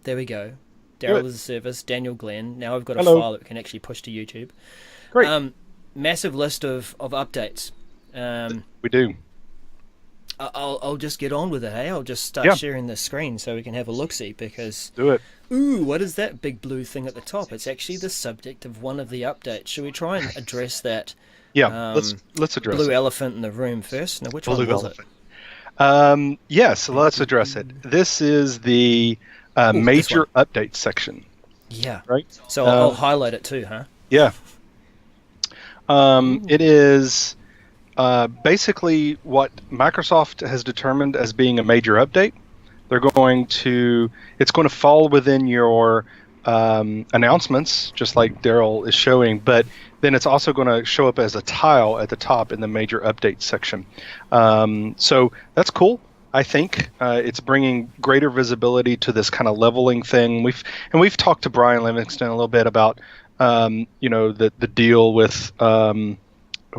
There we go. Do Daryl it. as a service, Daniel Glenn. Now I've got a Hello. file that we can actually push to YouTube. Great. Massive list of updates. We do. I'll just get on with it, hey? I'll just start Yeah. sharing the screen so we can have a look-see because... Do it. Ooh, what is that big blue thing at the top? It's actually the subject of one of the updates. Should we try and address that Yeah. Let's address blue it. elephant in the room first? Now, which one Blue was elephant. it? Yes. Let's address it. This is the Ooh, this major one. update section. Yeah. Right. So I'll highlight it too, huh? Yeah. It is basically what Microsoft has determined as being a major update. It's going to fall within your announcements, just like Daryl is showing, but then it's also going to show up as a tile at the top in the major update section. So that's cool. I think it's bringing greater visibility to this kind of leveling thing. We've talked to Brian Livingston a little bit about the deal with.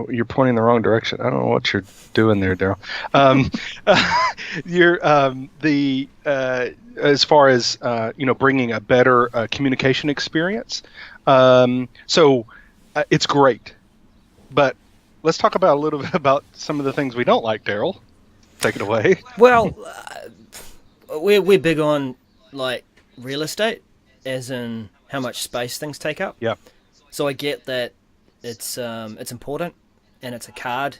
You're pointing the wrong direction. I don't know what you're doing there, Daryl. As far as bringing a better communication experience. So it's great, but let's talk about a little bit about some of the things we don't like, Daryl. Take it away. Well, we're big on like real estate, as in how much space things take up. Yeah. So I get that it's important, and it's a card,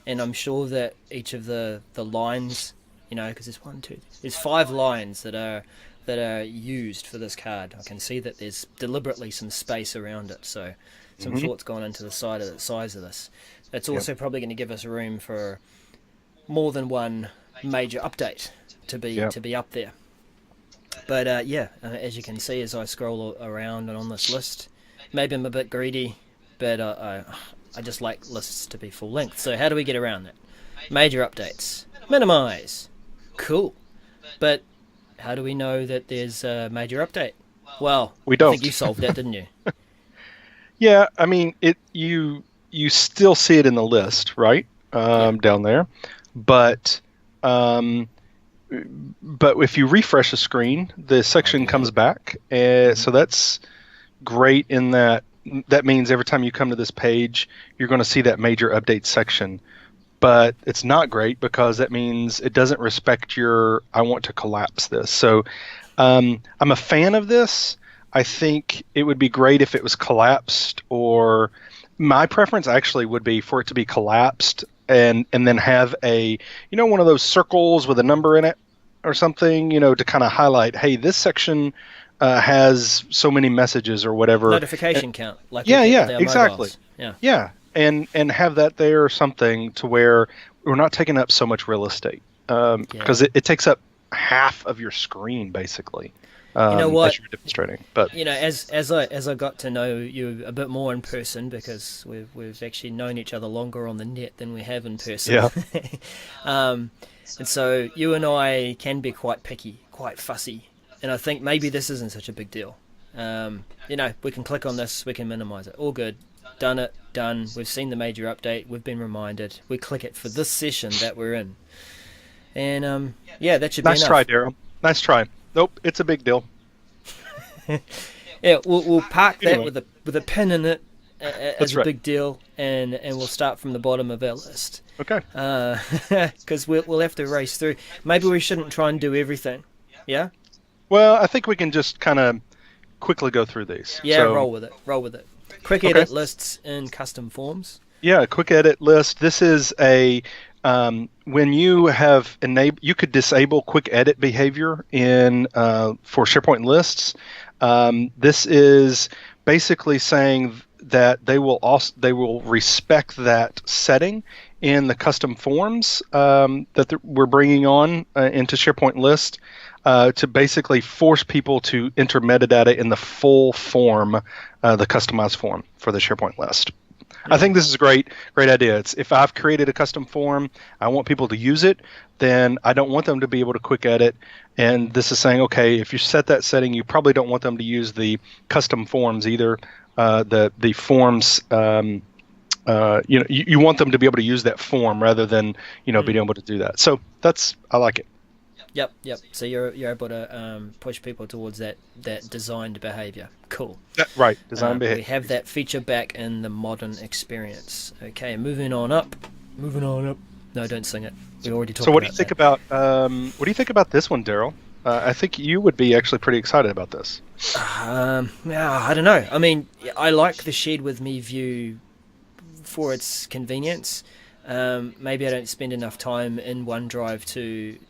and I'm sure that each of the lines, because there's 5 lines that are used for this card. I can see that there's deliberately some space around it, so some thought's gone into the size of this. It's also probably going to give us room for more than one major update to be up there. But as you can see, as I scroll around and on this list, maybe I'm a bit greedy, but I just like lists to be full length. So how do we get around that? Major updates. Minimize. Cool. But how do we know that there's a major update? Well, we don't. I think you solved that, didn't you? Yeah, I mean, you still see it in the list, right? Down there. But if you refresh the screen, the section comes back. So that's great in that means every time you come to this page, you're going to see that major update section. But it's not great because that means it doesn't respect your, I want to collapse this. So I'm a fan of this. I think it would be great if it was collapsed, or my preference actually would be for it to be collapsed and then have a, one of those circles with a number in it or something, to kind of highlight, hey, this section has so many messages or whatever. Notification count. Like exactly. Mobiles. Yeah. And have that there or something to where we're not taking up so much real estate because it takes up half of your screen basically. You know what? As you're demonstrating, but as I got to know you a bit more in person, because we've actually known each other longer on the net than we have in person. Yeah. And so you and I can be quite picky, quite fussy, and I think maybe this isn't such a big deal. We can click on this, we can minimize it. All good. Done. We've seen the major update. We've been reminded. We click it for this session that we're in, and that should be enough. Nice try, Daryl. Nice try. Nope, it's a big deal. Yeah, we'll park that Anyway. with a pin in it as That's a right. big deal, and we'll start from the bottom of our list. Okay. Because we'll have to race through. Maybe we shouldn't try and do everything. Yeah. Well, I think we can just kind of quickly go through these. Yeah. So, Roll with it. Quick Okay. edit lists in custom forms. Yeah, quick edit list. This is a when you have you could disable quick edit behavior in for SharePoint lists. This is basically saying that they will respect that setting in the custom forms that we're bringing on into SharePoint list to basically force people to enter metadata in the full form, the customized form for the SharePoint list. I think this is a great idea. It's if I've created a custom form, I want people to use it, then I don't want them to be able to quick edit. And this is saying, okay, if you set that setting, you probably don't want them to use the custom forms either. The forms, you want them to be able to use that form rather than being able to do that. So I like it. Yep. So you're able to push people towards that designed behavior. Cool. Right, design We behavior. have that feature back in the modern experience. Okay, moving on up. Moving on up. No, don't sing it. We already So talked what do you about think that. about this one, Daryl? I think you would be actually pretty excited about this. Yeah, I don't know. I mean, I like the shared with me view for its convenience. Maybe I don't spend enough time in OneDrive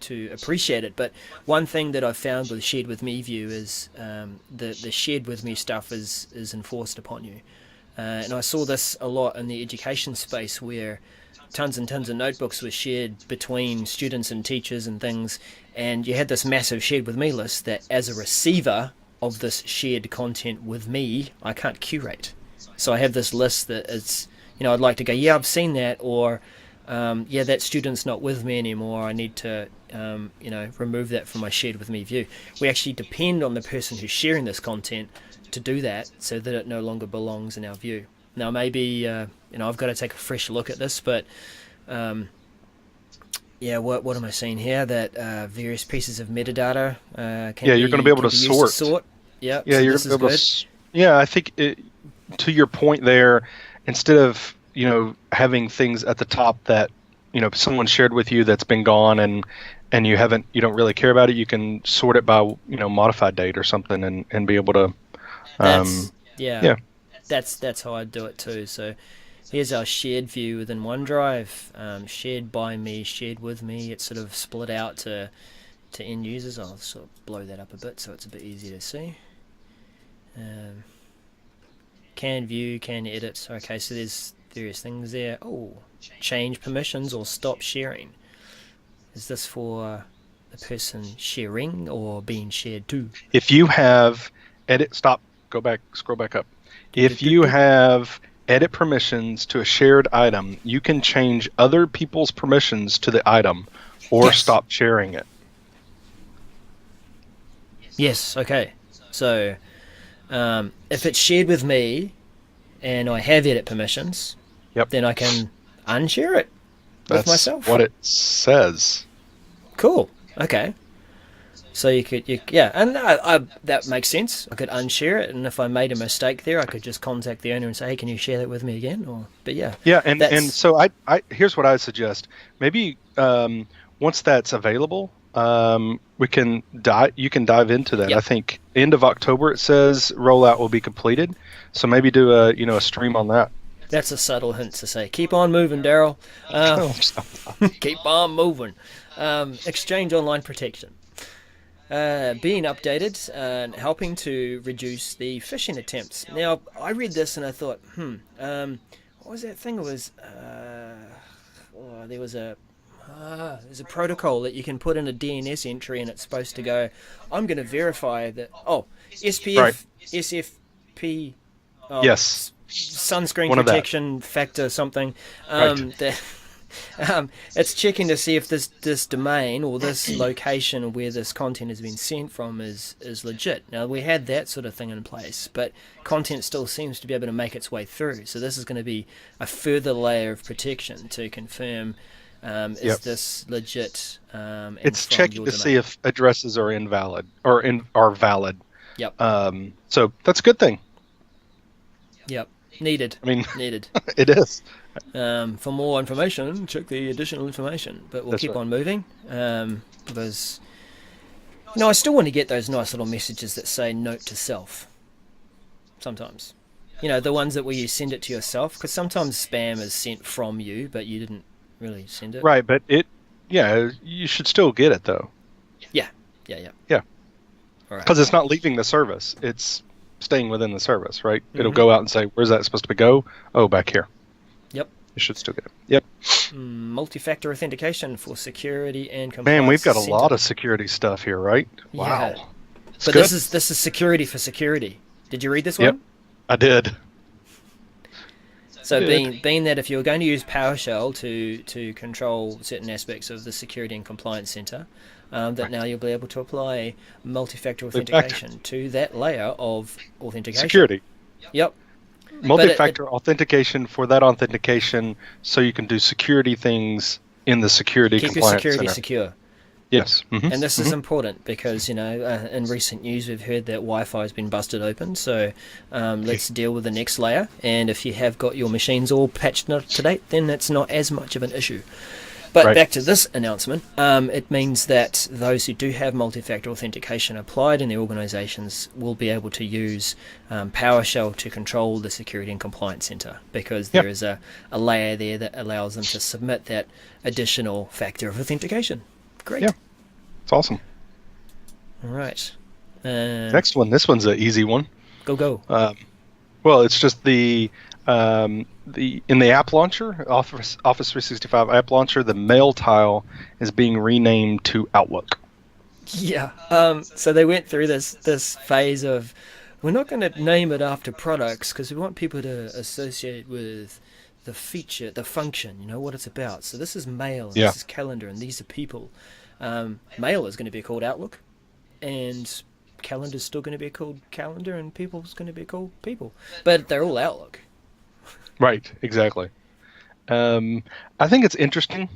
to appreciate it. But one thing that I've found with shared with me view is the shared with me stuff is enforced upon you. And I saw this a lot in the education space where tons and tons of notebooks were shared between students and teachers and things, and you had this massive shared with me list that, as a receiver of this shared content with me, I can't curate. So I have this list that is, I'd like to go, yeah, I've seen that, or yeah, that student's not with me anymore. I need to, remove that from my shared with me view. We actually depend on the person who's sharing this content to do that, so that it no longer belongs in our view. Now, maybe I've got to take a fresh look at this, but yeah, what am I seeing here? That various pieces of metadata Yeah, you're going to be able can to be used to sort. sort. Yeah, Yeah, so you're this going to is be able to. good. Yeah, I think to your point there, instead of having things at the top that someone shared with you that's been gone and you don't really care about it, you can sort it by modified date or something and be able to. Um, That's yeah, yeah, that's how I do it too. So here's our shared view within OneDrive, shared by me, shared with me. It's sort of split out to end users. I'll sort of blow that up a bit so it's a bit easier to see. Um, can view, can edit. Okay, so there's various things there. Oh, change permissions or stop sharing. Is this for the person sharing or being shared to? if you have edit, stop, go back, scroll back up. Do, do, If do, you do. have edit permissions to a shared item, you can change other people's permissions to the item or Yes. stop sharing it. Yes. Okay. So if it's shared with me and I have edit permissions, Yep, then I can unshare it with that's myself. what it says. Cool. Okay. So yeah, and that makes sense. I could unshare it, and if I made a mistake there, I could just contact the owner and say, "Hey, can you share that with me again?" But yeah, Yeah, and that's so I here's what I suggest. Maybe once that's available, we can dive. You can dive into that. I yep. think end of October it says rollout will be completed. So maybe do a stream on that. That's a subtle hint to say, keep on moving, Daryl. Uh, keep on moving. Exchange online protection. Being updated and helping to reduce the phishing attempts. Now, I read this and I thought, what was that thing? It was, there was there's a protocol that you can put in a DNS entry and it's supposed to go, I'm going to verify that, Right. SPF, SFP, Yes. sunscreen One of that. protection factor something. Right. It's checking to see if this domain or this location where this content has been sent from is legit. Now, we had that sort of thing in place, but content still seems to be able to make its way through. So this is going to be a further layer of protection to confirm is Yep. this legit and It's from checking your to see domain. if addresses are invalid or are valid. Yep, So that's a good thing. yep. Needed. I mean, Needed. it is. For more information, check the additional information. But we'll That's keep right. on moving because I still want to get those nice little messages that say "note to self." Sometimes, the ones that where you send it to yourself, because sometimes spam is sent from you, but you didn't really send it. Right, but yeah, you should still get it though. Yeah, yeah. Yeah, All right. because it's not leaving the service; it's staying within the service, right? It'll Mm-hmm. go out and say, "Where's that supposed to go?" Oh, back here. Yep. You should still get it. Yep. Multi-factor authentication for security and Man, we've compliance got a center. lot of security stuff here, right? Yeah. Wow. It's But good. this is security for security. Did you read this Yep, one? I did. So Did. being that if you're going to use PowerShell to control certain aspects of the security and compliance center, that Right. now you'll be able to apply multi-factor Multi-factor. authentication to that layer of authentication. Security. Yep. Multi-factor authentication for that authentication so you can do security things in the security Keep your compliance security center. secure. Yes. And this is important because, in recent news we've heard that Wi-Fi has been busted open. So let's deal with the next layer. And if you have got your machines all patched up to date, then it's not as much of an issue. But Right. back to this announcement, it means that those who do have multi-factor authentication applied in their organizations will be able to use PowerShell to control the Security and Compliance Center, because there is a layer there that allows them to submit that additional factor of authentication. Great. Yeah. It's awesome. All right. Next one. This one's an easy one. Go. Well, it's just in the app launcher, Office 365 app launcher, the mail tile is being renamed to Outlook. Yeah. So they went through this phase of, we're not going to name it after products because we want people to associate with the feature, the function, what it's about. So this is mail, and this is calendar, and these are people. Mail is going to be called Outlook, and calendar is still going to be called calendar, and people is going to be called people. But they're all Outlook. Right, exactly. I think it's interesting.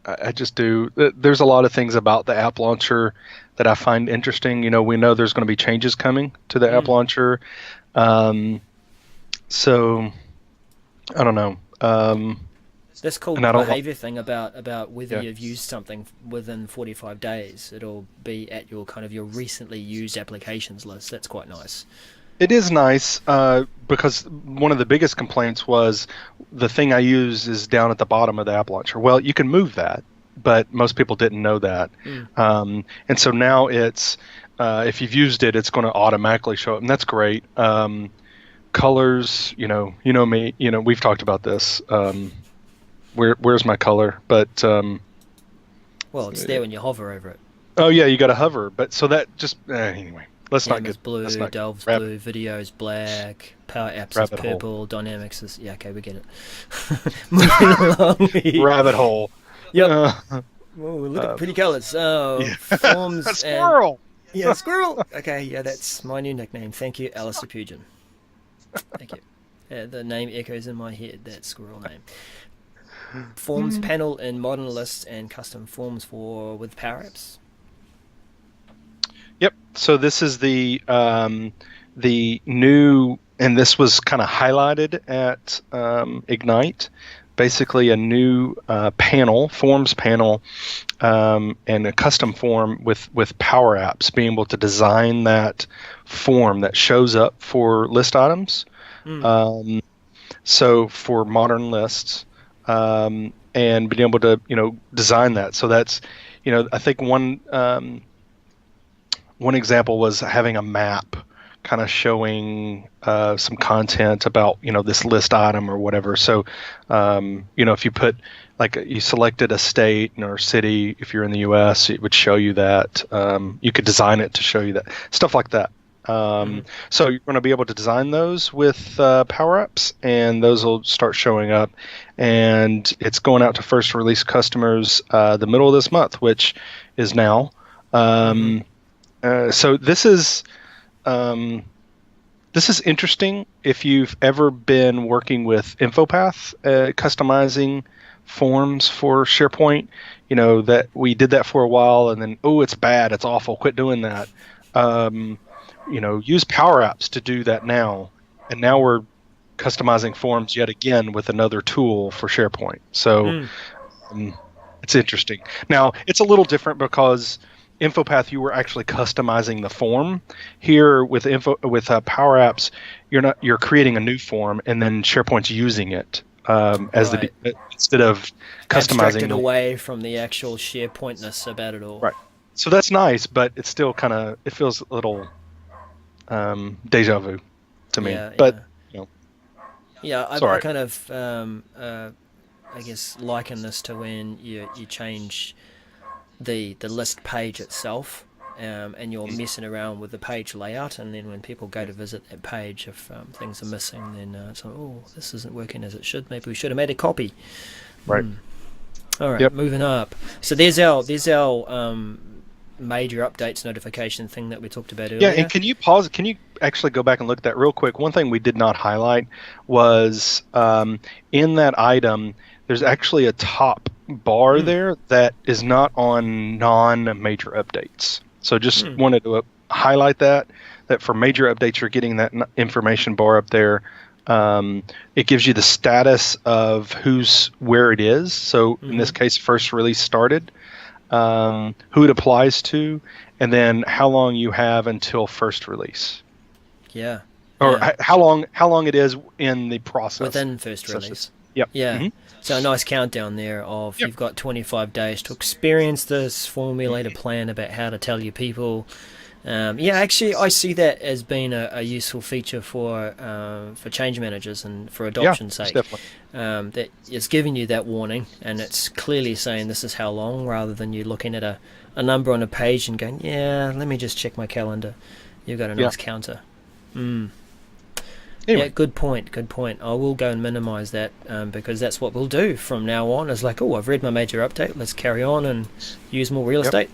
I just do. There's a lot of things about the app launcher that I find interesting. We know there's going to be changes coming to the app launcher. So, I don't know. This called behavior thing about whether you've used something within 45 days. It'll be at your your recently used applications list. That's quite nice. It is nice because one of the biggest complaints was the thing I use is down at the bottom of the app launcher. Well, you can move that, but most people didn't know that. And so now it's, if you've used it, it's going to automatically show up, and that's great. Colors, you know me, we've talked about this. Where's my color? But well, it's there when you hover over it. Oh yeah, you got to hover. But so that just anyway. Let's not get blue, Delve's blue, video's black, Power Apps is purple, hole. Dynamics is okay, we get it. Moving along. Rabbit hole. Yep. Look at pretty colours. Forms a squirrel. Squirrel. Okay, that's my new nickname. Thank you, Alistair Pugin. Thank you. The name echoes in my head. That squirrel name. Forms panel in modern lists and custom forms with Power Apps. Yep. So this is the new, and this was kind of highlighted at Ignite. Basically, a new forms panel, and a custom form with Power Apps, being able to design that form that shows up for list items. So for modern lists, and being able to design that. So that's I think one example was having a map kind of showing some content about this list item or whatever. So if you put you selected a state or city, if you're in the US, it would show you that. You could design it to show you that, stuff like that. So you're going to be able to design those with Power Apps, and those will start showing up, and it's going out to first release customers the middle of this month, which is now. So this is interesting if you've ever been working with InfoPath, customizing forms for SharePoint. That we did that for a while, and then it's bad, it's awful, quit doing that. Use Power Apps to do that now, and now we're customizing forms yet again with another tool for SharePoint. So it's interesting. Now it's a little different because InfoPath, you were actually customizing the form. Here with Power Apps, you're creating a new form, and then SharePoint's using it instead of customizing. Abstracted away from the actual SharePointness about it all. Right. So that's nice, but it's still it feels a little deja vu to me. But I kind of I guess liken this to when you change the list page itself, and you're messing around with the page layout, and then when people go to visit that page, if things are missing, then it's like, this isn't working as it should. Maybe we should have made a copy. Right. All right. Moving up. So there's our major updates notification thing that we talked about earlier. Yeah, and can you pause? Can you actually go back and look at that real quick? One thing we did not highlight was in that item, there's actually a top bar there that is not on non-major updates. So just wanted to highlight that for major updates, you're getting that information bar up there. It gives you the status of where it is. So in this case, first release started, who it applies to, and then how long you have until first release. Yeah. Or how long it is in the process. Within first release. Yep. Yeah. Mm-hmm. So a nice countdown there of you've got 25 days to experience this, formulate a plan about how to tell your people. Actually, I see that as being a useful feature for change managers and for adoption's sake. Definitely. That it's giving you that warning, and it's clearly saying this is how long, rather than you looking at a number on a page and going, let me just check my calendar. You've got a nice counter. Anyway. Yeah, good point. I will go and minimise that because that's what we'll do from now on. Is like, I've read my major update. Let's carry on and use more real estate.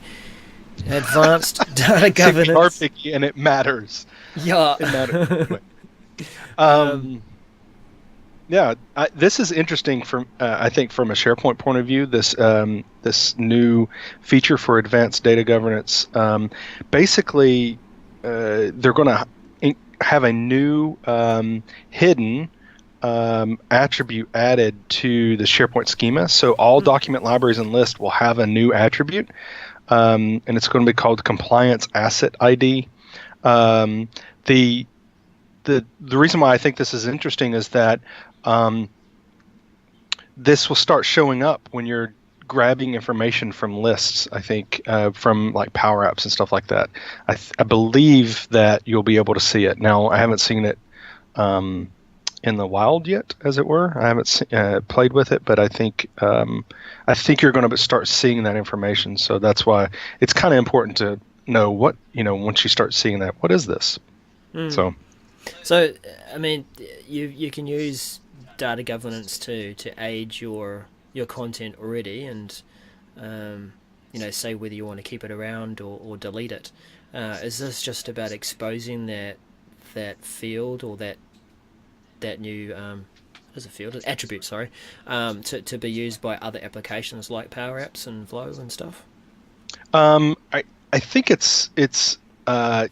Advanced data governance. You are picky, and it matters. Yeah. It matters. This is interesting I think from a SharePoint point of view. This new feature for advanced data governance. Basically, they're going to have a new hidden attribute added to the SharePoint schema. So all document libraries and lists will have a new attribute, and it's going to be called Compliance Asset ID. The reason why I think this is interesting is that this will start showing up when you're grabbing information from lists, I think, from like Power Apps and stuff like that. I believe that you'll be able to see it. Now, I haven't seen it in the wild yet, as it were. I haven't played with it, but I think you're going to start seeing that information. So that's why it's kind of important to know what, once you start seeing that, what is this? So, I mean, you can use data governance to aid your content already, and say whether you want to keep it around or delete it. Is this just about exposing that field or that new attribute, to be used by other applications like Power Apps and Flow and stuff? I think it's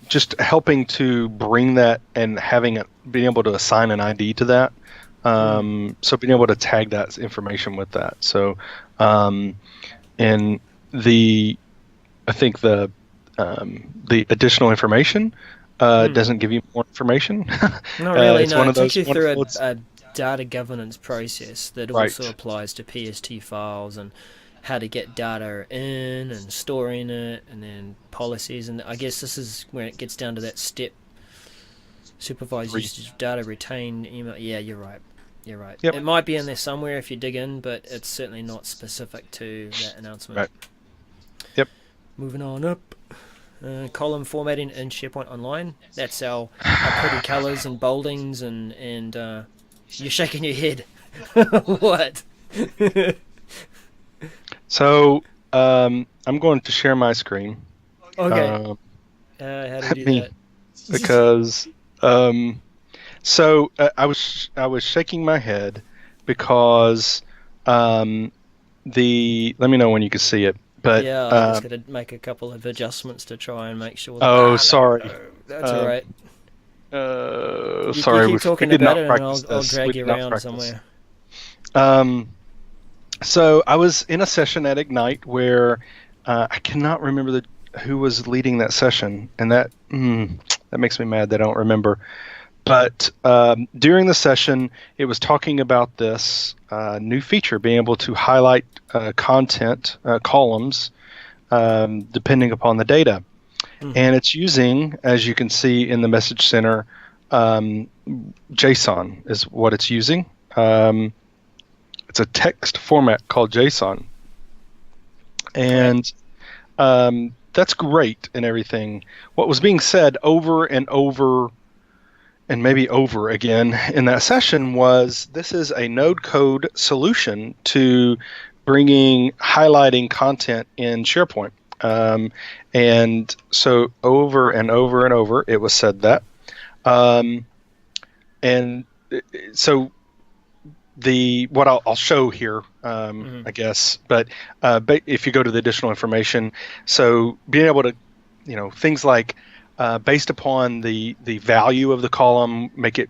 just helping to bring that and being able to assign an ID to that. So being able to tag that information with that. So, and I think the additional information doesn't give you more information. Not really. No, it takes you through a data governance process that also applies to PST files and how to get data in and storing it, and then policies. And I guess this is where it gets down to that step: supervised usage of data, retain email. Yeah, you're right. Yep. It might be in there somewhere if you dig in, but it's certainly not specific to that announcement. Right. Yep. Moving on up. Column formatting in SharePoint Online. That's our pretty colours and boldings and you're shaking your head. What? So I'm going to share my screen. Okay. How do you do that? Because I was shaking my head because let me know when you can see it. But yeah, I'm just going to make a couple of adjustments to try and make sure. Sorry. No. That's all right. Sorry, you keep talking about it, and I'll drag you around somewhere. So I was in a session at Ignite where I cannot remember who was leading that session, and that makes me mad that I don't remember. But during the session, it was talking about this new feature, being able to highlight content columns depending upon the data. And it's using, as you can see in the Message Center, JSON is what it's using. It's a text format called JSON. And that's great and everything. What was being said over and over and maybe over again in that session was this is a node code solution to highlighting content in SharePoint. And so over and over and over it was said that. And so what I'll show here, I guess, but if you go to the additional information, so being able to, things like based upon the value of the column, make it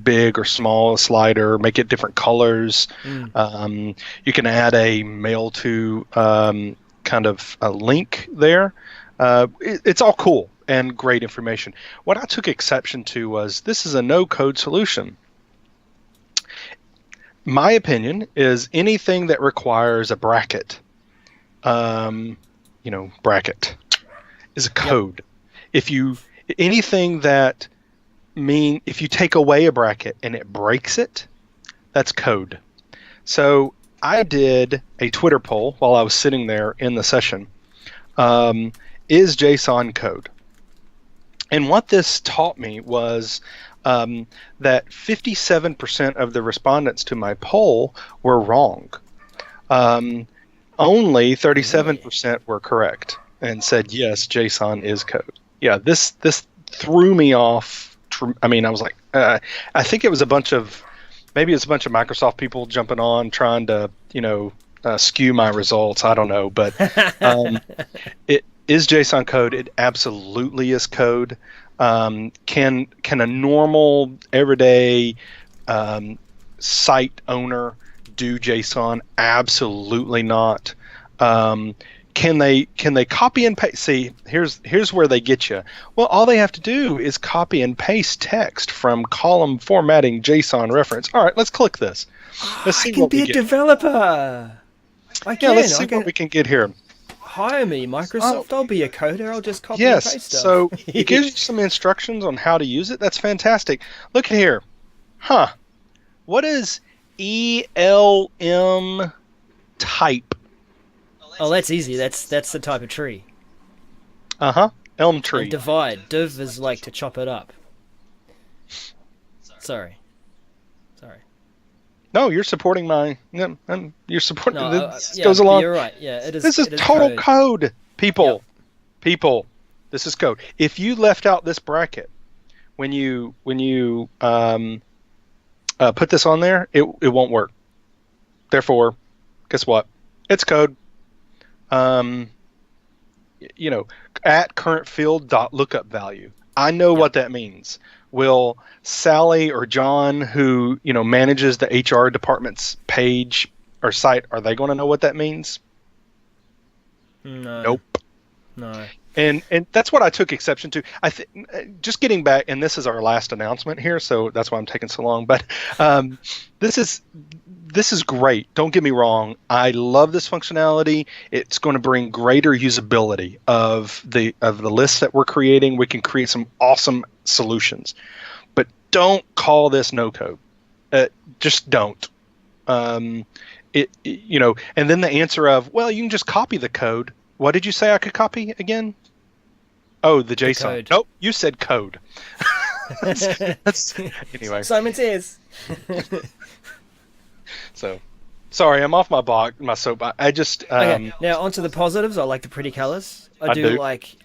big or small, a slider, make it different colors. You can add a mail to kind of a link there. It's all cool and great information. What I took exception to was this is a no-code solution. My opinion is anything that requires a bracket, bracket is a code. Yep. If you take away a bracket and it breaks it, that's code. So I did a Twitter poll while I was sitting there in the session. Is JSON code? And what this taught me was that 57% of the respondents to my poll were wrong. Only 37% were correct and said, yes, JSON is code. Yeah, this threw me off. I mean, I was like, I think it was maybe it's a bunch of Microsoft people jumping on trying to, skew my results. I don't know, but it is JSON code. It absolutely is code. Can a normal everyday site owner do JSON? Absolutely not. Can they copy and paste? See, here's where they get you. Well, all they have to do is copy and paste text from column formatting JSON reference. All right, let's click this. Let's see I can be a developer. Let's see what we can get here. Hire me, Microsoft. I'll be a coder. I'll just copy and paste stuff. So it gives you some instructions on how to use it. That's fantastic. Look at here. What is ELM type? Oh, that's easy. That's the type of tree. Elm tree. And divide. Div is like to chop it up. Sorry. No, you're supporting my. You're supporting. No, this goes along. You're right. Yeah, it is. This is total code, people. Yep. People, this is code. If you left out this bracket when you put this on there, it won't work. Therefore, guess what? It's code. At current field dot lookup value. I know what that means. Will Sally or John, who manages the HR department's page or site, are they going to know what that means? No. Nope. No. And that's what I took exception to. Just getting back, and this is our last announcement here, so that's why I'm taking so long. But this is great. Don't get me wrong. I love this functionality. It's going to bring greater usability of the lists that we're creating. We can create some awesome solutions, but don't call this no code. Just don't. And then the answer of, well, you can just copy the code. What did you say I could copy again? Oh, the JSON. Nope, you said code. Anyway. Simon says. So, sorry, I'm off my soapbox. I just okay. Now onto the positives. I like the pretty colors. I do like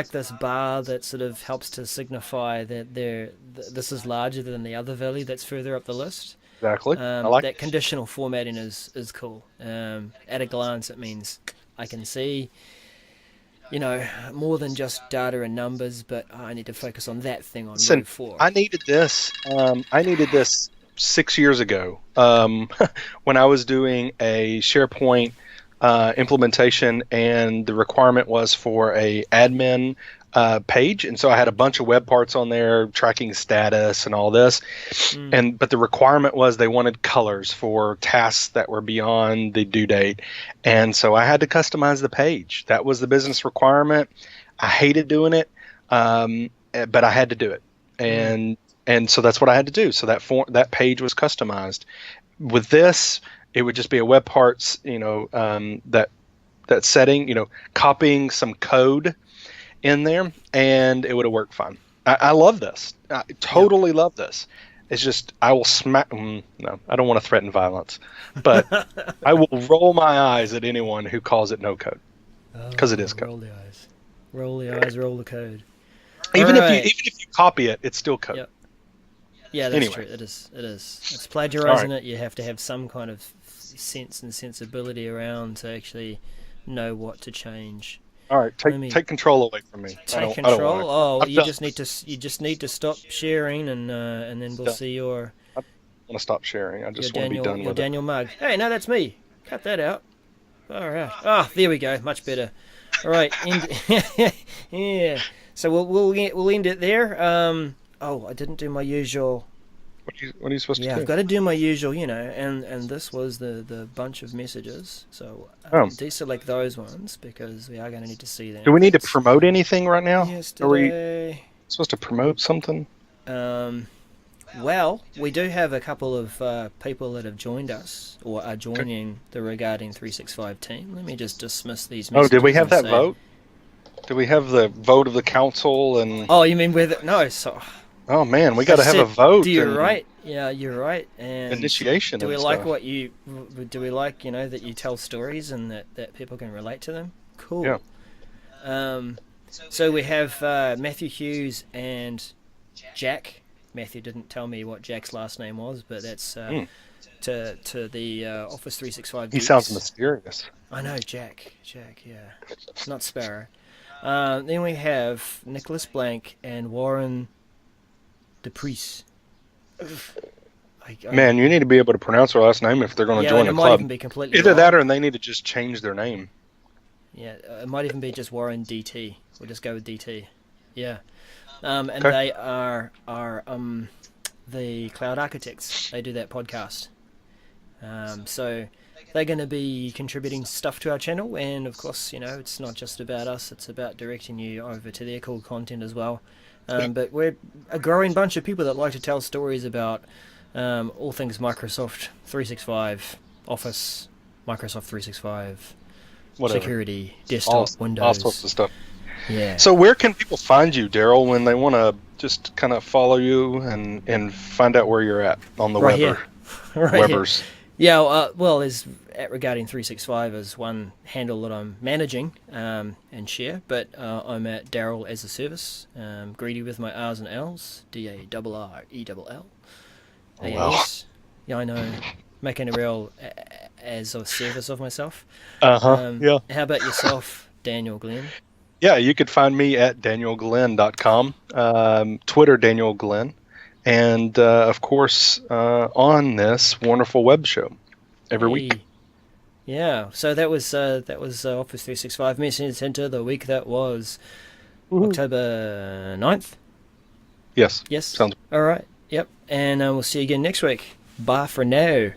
this bar that sort of helps to signify that this is larger than the other value that's further up the list. Exactly. I like that. Conditional formatting is cool. At a glance, it means I can see, more than just data and numbers, but I need to focus on that thing on row 4. I needed this. 6 years ago when I was doing a SharePoint implementation, and the requirement was for a admin page, and so I had a bunch of web parts on there tracking status and all this, but the requirement was they wanted colors for tasks that were beyond the due date, and so I had to customize the page. That was the business requirement. I hated doing it, but I had to do it, and so that's what I had to do. So that page was customized. With this, it would just be a web parts, that setting, copying some code in there, and it would have worked fine. I love this. I totally love this. It's just I will smack. No, I don't want to threaten violence, but I will roll my eyes at anyone who calls it no code, because it is code. Roll the eyes. Roll the eyes. Roll the code. Even if you copy it, it's still code. Yep. Yeah, that's Anyway, true. It is. It is. It's all right. plagiarizing it. You have to have some kind of sense and sensibility around to actually know what to change. All right, Let me take control away from me. take I don't want control. to. Oh, well, I'm done. you just need to stop sharing, and then we'll Done. see your I don't want to stop sharing. I just want to be done with it. Daniel mug. Hey, no, that's me. Cut that out. All right. Ah, there we go. Much better. All right. End. Yeah. So we'll end it there. Oh, I didn't do my usual. What are you supposed Yeah, to I've do? got to do my usual, and this was the bunch of messages. So Oh, deselect those ones because we are going to need to see do them. we need to That's promote anything right now? Are we yesterday. supposed to promote something? Um, well, we do have a couple of people that have joined us or are Okay. joining the Regarding 365 team. Let me just dismiss these Oh, did we messages have and that say, vote? Did we have the vote of the council and? "Oh, you mean with no?" So Oh man, we I got to have a said, "Do vote you and right? Yeah, you're right." And initiation do we and like stuff. what you? Do we like that you tell stories and that people can relate to them? Yeah. Cool. Um, so we have Matthew Hughes and Jack. Matthew didn't tell me what Jack's last name was, but that's Mm. to the Office 365 He sounds geeks. mysterious. I know Jack. Jack, yeah, not Sparrow. Then we have Nicholas Blank and Warren DePriest. Man, you need to be able to pronounce their last name if they're going to Yeah, join and the it might club. even be completely Either wrong. that or they need to just change their name. Yeah, it might even be just Warren DT. We'll just go with DT. Yeah. And Okay. they are the Cloud Architects. They do that podcast. So they're going to be contributing stuff to our channel, and of course, it's not just about us. It's about directing you over to their cool content as well. But we're a growing bunch of people that like to tell stories about all things Microsoft 365, Office, Microsoft 365, Whatever. security, All, desktop, all sorts Windows. of stuff. Yeah. So where can people find you, Daryl, when they want to just kind of follow you and find out where you're at on the Right Weber? here. Right here. Webers. Yeah, well, there's at Regarding 365 is one handle that I'm managing and share, but I'm at Daryl as a service, greedy with my R's and L's, DARRELL. Oh, wow. Yeah, I know, making a real as a service of myself. Uh-huh. Yeah. How about yourself, Daniel Glenn? Yeah, you could find me at danielglenn.com, Twitter Daniel Glenn, and of course on this wonderful web show every week. Hey. Yeah, so that was Office 365 Msg Center the week that was October 9th. Yes. Yes. Sounds. All right. Yep. And we'll see you again next week. Bye for now.